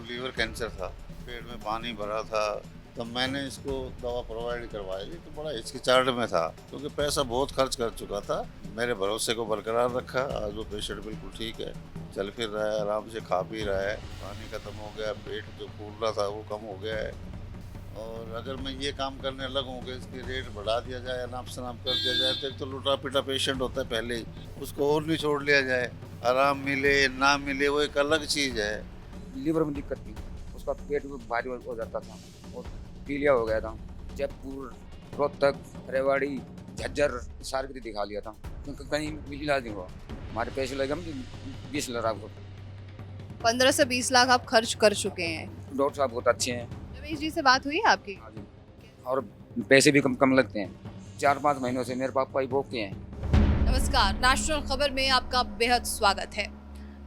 Liver cancer था, पेट में पानी भरा था। तो मैंने इसको दवा प्रोवाइड करवाई थी, तो बड़ा हिचकिचाहट में था क्योंकि पैसा बहुत खर्च कर चुका था। मेरे भरोसे को बरकरार रखा। आज वो पेशेंट बिल्कुल ठीक है, चल फिर रहा है, आराम से खा पी रहा है, पानी खत्म हो गया, पेट जो फूल रहा था वो कम हो गया है। और अगर मैं ये काम करने लगूँ कि इसकी रेट बढ़ा दिया जाए, अनाप शनाप कर दिया जाए, तो एक तो लुटा पिटा पेशेंट होता है पहले ही, उसको और नहीं छोड़ लिया जाए। आराम मिले ना मिले वो एक अलग चीज़ है। लीवर में दिक्कत थी, उसका पेट भी भारी हो जाता था और पीलिया हो गया था। जयपुर, रोहतक, रेवाड़ी, झज्जर सारे को दिखा लिया था, क्योंकि कहीं भी इलाज नहीं हुआ। हमारे पैसे लगे हम 20 लाख को। 15 से 20 लाख आप खर्च कर चुके हैं। डॉक्टर साहब बहुत अच्छे हैं। रमेश जी से बात हुई है आपकी? हाँ जी। और पैसे भी कम कम लगते हैं। 4-5 महीनों से मेरे पापा ही भोगते हैं। नमस्कार, नेशनल खबर में आपका बेहद स्वागत है।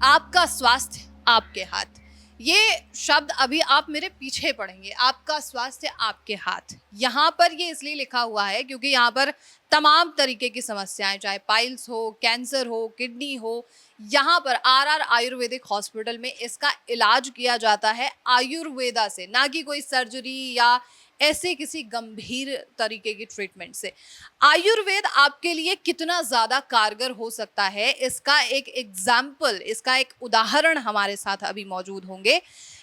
आपका स्वास्थ्य आपके हाथ, ये शब्द अभी आप मेरे पीछे पढ़ेंगे। आपका स्वास्थ्य आपके हाथ, यहाँ पर ये इसलिए लिखा हुआ है क्योंकि यहाँ पर तमाम तरीके की समस्याएं, चाहे पाइल्स हो, कैंसर हो, किडनी हो, यहाँ पर आर आयुर्वेदिक हॉस्पिटल में इसका इलाज किया जाता है आयुर्वेदा से, ना कि कोई सर्जरी या ऐसे किसी गंभीर तरीके की ट्रीटमेंट से। आयुर्वेद आपके लिए कितना ज़्यादा कारगर हो सकता है, इसका एक एग्जाम्पल, इसका एक उदाहरण हमारे साथ अभी मौजूद होंगे,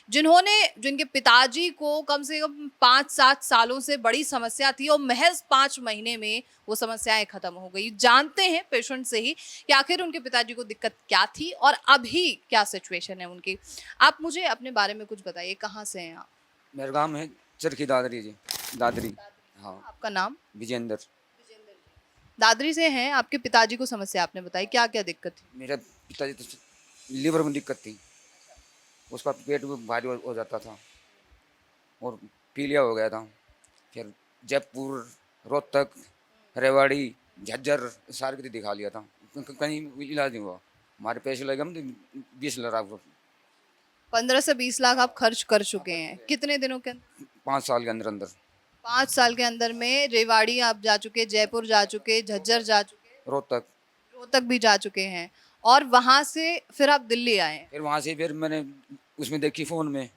जिनके पिताजी को कम से कम 5-7 सालों से बड़ी समस्या थी और महज 5 महीने में वो समस्याएं खत्म हो गई। जानते हैं पेशेंट से ही कि आखिर उनके पिताजी को दिक्कत क्या थी और अभी क्या सिचुएशन है उनकी। आप मुझे अपने बारे में कुछ बताइए, कहाँ से हैं आप? मेरा गांव है चरखी दादरी जी, दादरी। हाँ, आपका नाम? विजेंद्र। दादरी से हैं। आपके पिताजी को समस्या आपने बताई, क्या क्या दिक्कत थी? मेरा पिताजी तो लीवर में दिक्कत थी, उसका पेट भी भारी हो जाता था और पीलिया हो गया था। फिर जयपुर, रोहतक, रेवाड़ी, झज्जर सारे को दिखा लिया था, कहीं भी इलाज नहीं हुआ। हमारे पैसे लगे हम 20 लाख को। 15 से 20 लाख आप खर्च कर चुके हैं कितने दिनों के अंदर? 5 साल के अंदर अंदर। 5 साल के अंदर में रेवाड़ी आप जा चुके, जयपुर जा चुके, झज्जर जा चुके, रोहतक। रोहतक भी जा चुके हैं, और वहां से फिर आप दिल्ली आए। फिर वहाँ से फिर मैंने उसमें देखी फ़ोन में।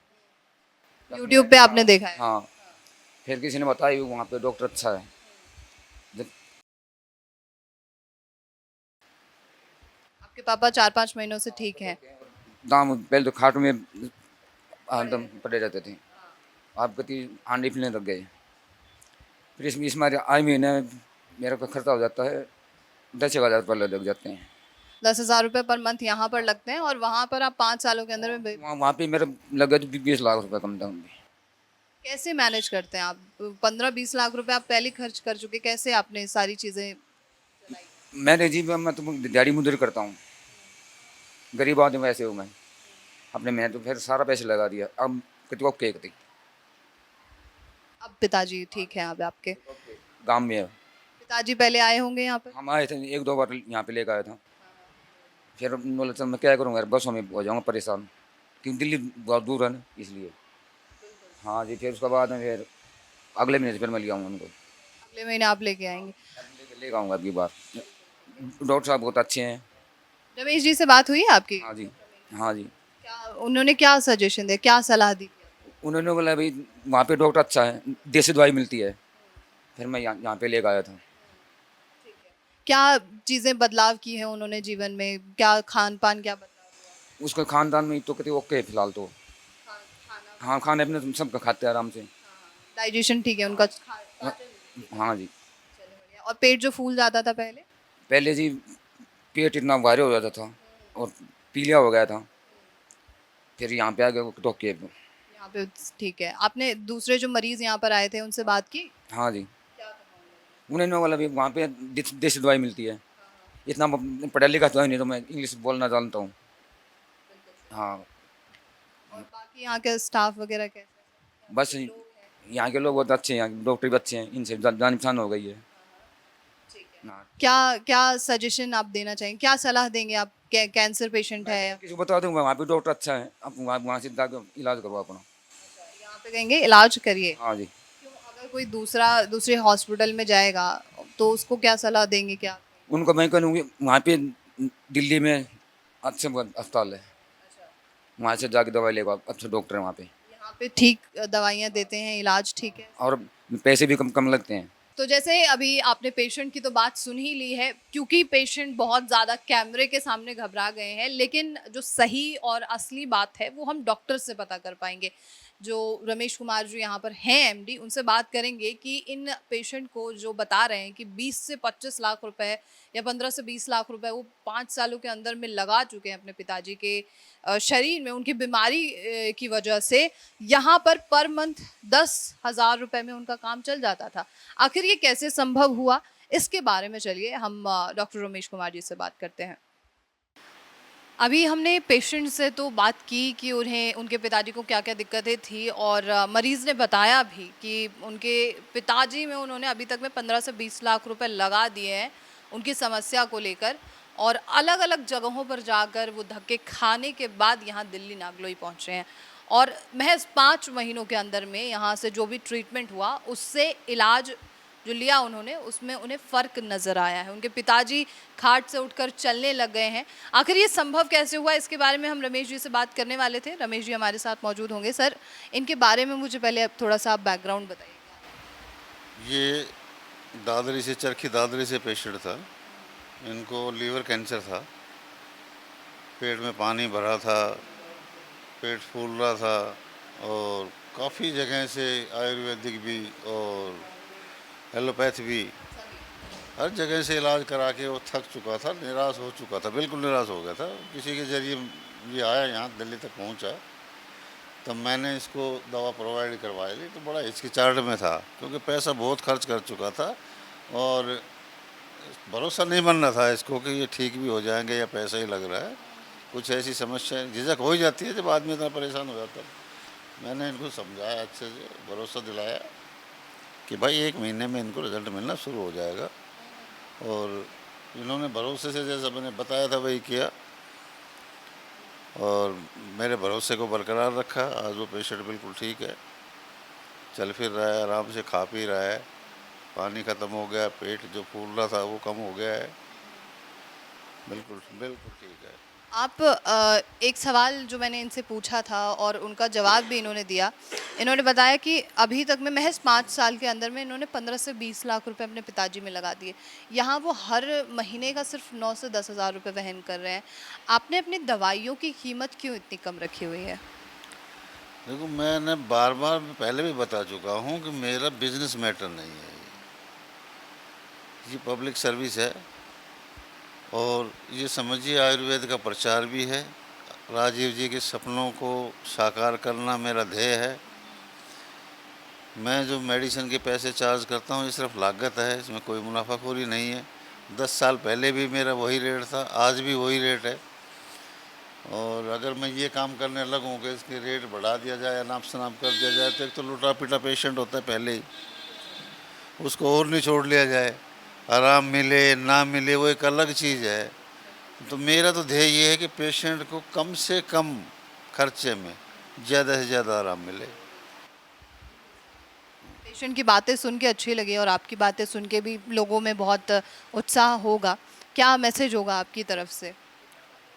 यूट्यूब पे आपने देखा है? हाँ, फिर किसी ने बताया वहाँ पे डॉक्टर अच्छा है। जब आपके पापा 4-5 महीनों से ठीक हैं। दाम पहले तो खाट में एकदम पड़े रहते थे, आप गति हांडी पीने लग गए। फिर इसमें हमारे आय महीने मेरा का खर्चा हो जाता है 10,000 रुपये लग जाते हैं। 10,000 रुपये पर मंथ यहाँ पर लगते हैं, और वहां पर आप 5 सालों के अंदर में वहाँ पे मेरा लग गया तो 20 लाख रुपये कम दाम में। कैसे मैनेज करते हैं आप? 15-20 लाख रुपए आप पहले खर्च कर चुके, कैसे आपने सारी चीजें? मैंने जी मैं तो दिहाड़ी मजदूरी करता हूँ, गरीब आदमी वैसे हूँ मैं। अपने मैं तो फिर सारा पैसे लगा दिया। अब कितने केक थी अब पिताजी ठीक है अब आपके? गाँव में है। पिताजी पहले आए होंगे यहाँ पर? हम आए थे 1-2 बार यहाँ पे लेकर आया था। फिर बोला चल मैं क्या करूँगा यार, बसों में हो जाऊँगा परेशान, क्योंकि दिल्ली बहुत दूर है ना, इसलिए। हाँ जी, फिर उसके बाद में फिर अगले महीने से फिर मैं ले आऊँगा उनको। अगले महीने आप लेके आएंगे? लेकर आऊँगा अगली बार। डॉक्टर साहब बहुत अच्छे हैं। रमेश जी से बात हुई है आपकी? हाँ जी। हाँ जी। क्या उन्होंने क्या सजेशन दिया, क्या सलाह दी? उन्होंने बोला भाई वहाँ पे डॉक्टर अच्छा है, देसी दवाई मिलती है। फिर मैं यहाँ पे लेकर आया था। क्या चीजें बदलाव की हैं उन्होंने जीवन में? क्या खान पान, क्या बदलाव? उसके खानदान में तो कहते ओके है फिलहाल तो। हाँ, खाने पीने तो सब खाते हैं आराम से। डाइजेशन ठीक है उनका? हाँ जी। चलो बढ़िया। और पेट जो फूल जाता था पहले? पहले जी पेट इतना भारी हो जाता था और पीलिया हो गया था। फिर यहाँ पे आ गए तो ओके। यहाँ पे ठीक है। आपने दूसरे जो मरीज यहाँ पर आए थे उनसे बात की? हाँ जी। उन्होंने बोला भी वहाँ पे देसी दवाई मिलती है। इतना पढ़ा लिखा तो है नहीं, तो मैं इंग्लिश बोलना जानता हूँ। हाँ, और बाकी यहाँ के स्टाफ वगैरह कैसे? बस यहाँ के लोग बहुत अच्छे हैं, यहाँ के डॉक्टर भी अच्छे हैं, इनसे जान पहचान हो गई है। हाँ। क्या क्या सजेशन आप देना चाहेंगे, क्या सलाह देंगे आप? कैंसर पेशेंट है, किसी को बता दूंगा वहाँ पे डॉक्टर अच्छा है, आप वहाँ से जाकर इलाज करो अपना। यहाँ पे कहेंगे इलाज करिए। हाँ जी। क्यों, अगर कोई दूसरे हॉस्पिटल में जाएगा तो उसको क्या सलाह देंगे, क्या? उनको मैं कहूँगी वहाँ पे दिल्ली में अच्छे अस्पताल है। वहाँ से जाके दवाई लेगा, अच्छा डॉक्टर है वहाँ पे, यहाँ पे ठीक दवाइयाँ देते हैं, इलाज ठीक है। और पैसे भी कम कम लगते हैं। तो जैसे अभी आपने पेशेंट की तो बात सुन ही ली है, क्योंकि पेशेंट बहुत ज़्यादा कैमरे के सामने घबरा गए हैं, लेकिन जो सही और असली बात है वो हम डॉक्टर से पता कर पाएंगे। जो रमेश कुमार जी यहाँ पर हैं एमडी, उनसे बात करेंगे कि इन पेशेंट को जो बता रहे हैं कि 20 से 25 लाख रुपए या 15 से 20 लाख रुपए वो 5 सालों के अंदर में लगा चुके हैं अपने पिताजी के शरीर में, उनकी बीमारी की वजह से। यहाँ पर मंथ 10,000 रुपए में उनका काम चल जाता था। आखिर ये कैसे संभव हुआ, इसके बारे में चलिए हम डॉक्टर रमेश कुमार जी से बात करते हैं। अभी हमने पेशेंट से तो बात की कि उन्हें उनके पिताजी को क्या क्या दिक्कतें थी, और मरीज़ ने बताया भी कि उनके पिताजी में उन्होंने अभी तक में 15 से 20 लाख रुपए लगा दिए हैं उनकी समस्या को लेकर, और अलग अलग जगहों पर जाकर वो धक्के खाने के बाद यहाँ दिल्ली नागलोई पहुँचे हैं, और महज 5 महीनों के अंदर में यहाँ से जो भी ट्रीटमेंट हुआ उससे इलाज जो लिया उन्होंने उसमें उन्हें फ़र्क नज़र आया है। उनके पिताजी खाट से उठकर चलने लग गए हैं। आखिर ये संभव कैसे हुआ, इसके बारे में हम रमेश जी से बात करने वाले थे। रमेश जी हमारे साथ मौजूद होंगे। सर, इनके बारे में मुझे पहले अब थोड़ा सा आप बैकग्राउंड बताइए। ये दादरी से, चरखी दादरी से पेशेंट था। इनको लीवर कैंसर था, पेट में पानी भरा था, पेट फूल रहा था, और काफ़ी जगह से आयुर्वेदिक भी और एलोपैथ भी, हर जगह से इलाज करा के वो थक चुका था, निराश हो चुका था, बिल्कुल निराश हो गया था। किसी के ज़रिए ये आया, यहाँ दिल्ली तक पहुँचा, तब मैंने इसको दवा प्रोवाइड करवाई ली। तो बड़ा हिचकिचाहट में था, क्योंकि पैसा बहुत खर्च कर चुका था और भरोसा नहीं बन रहा था इसको कि ये ठीक भी हो जाएंगे या पैसा ही लग रहा है। कुछ ऐसी समस्या, झिझक हो ही जाती है जब आदमी इतना परेशान हो जाता है। मैंने इनको समझाया, अच्छे से भरोसा दिलाया कि भाई 1 महीने में इनको रिज़ल्ट मिलना शुरू हो जाएगा, और इन्होंने भरोसे से जैसा मैंने बताया था वही किया, और मेरे भरोसे को बरकरार रखा। आज वो पेशेंट बिल्कुल ठीक है, चल फिर रहा है, आराम से खा पी रहा है, पानी ख़त्म हो गया, पेट जो फूल रहा था वो कम हो गया है, बिल्कुल बिल्कुल ठीक है। आप एक सवाल जो मैंने इनसे पूछा था और उनका जवाब भी इन्होंने दिया। इन्होंने बताया कि अभी तक में महज 5 साल के अंदर में इन्होंने 15 से 20 लाख रुपए अपने पिताजी में लगा दिए। यहाँ वो हर महीने का सिर्फ 9 से 10,000 रुपये वहन कर रहे हैं। आपने अपनी दवाइयों की कीमत क्यों इतनी कम रखी हुई है? देखो, मैंने बार बार पहले भी बता चुका हूँ कि मेरा बिजनेस मैटर नहीं है, ये पब्लिक सर्विस है, और ये समझिए आयुर्वेद का प्रचार भी है। राजीव जी के सपनों को साकार करना मेरा ध्येय है। मैं जो मेडिसिन के पैसे चार्ज करता हूँ ये सिर्फ लागत है, इसमें कोई मुनाफाखोरी नहीं है। 10 साल पहले भी मेरा वही रेट था, आज भी वही रेट है, और अगर मैं ये काम करने लगूँ कि इसके रेट बढ़ा दिया जाए या नाप शनाप कर दिया जाए, तो एक तो लुटा पिटा पेशेंट होता है पहले ही, उसको और नहीं छोड़ लिया जाए, आराम मिले ना मिले वो एक अलग चीज़ है। तो मेरा तो ध्येय ये है कि पेशेंट को कम से कम खर्चे में ज़्यादा से ज़्यादा आराम मिले। पेशेंट की बातें सुन के अच्छी लगी और आपकी बातें सुन के भी लोगों में बहुत उत्साह होगा। क्या मैसेज होगा आपकी तरफ से?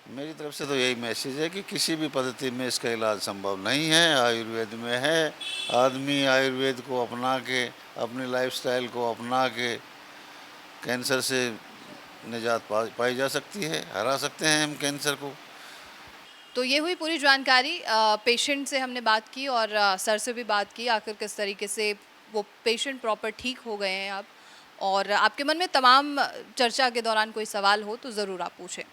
मेरी तरफ से तो यही मैसेज है कि किसी भी पद्धति में इसका इलाज संभव नहीं है, आयुर्वेद में है। आदमी आयुर्वेद को अपना के, अपनी लाइफस्टाइल को अपना के कैंसर से निजात पाई जा सकती है, हरा सकते हैं हम कैंसर को। तो ये हुई पूरी जानकारी। पेशेंट से हमने बात की और सर से भी बात की, आखिर किस तरीके से वो पेशेंट प्रॉपर ठीक हो गए हैं अब। और आपके मन में तमाम चर्चा के दौरान कोई सवाल हो तो ज़रूर आप पूछें।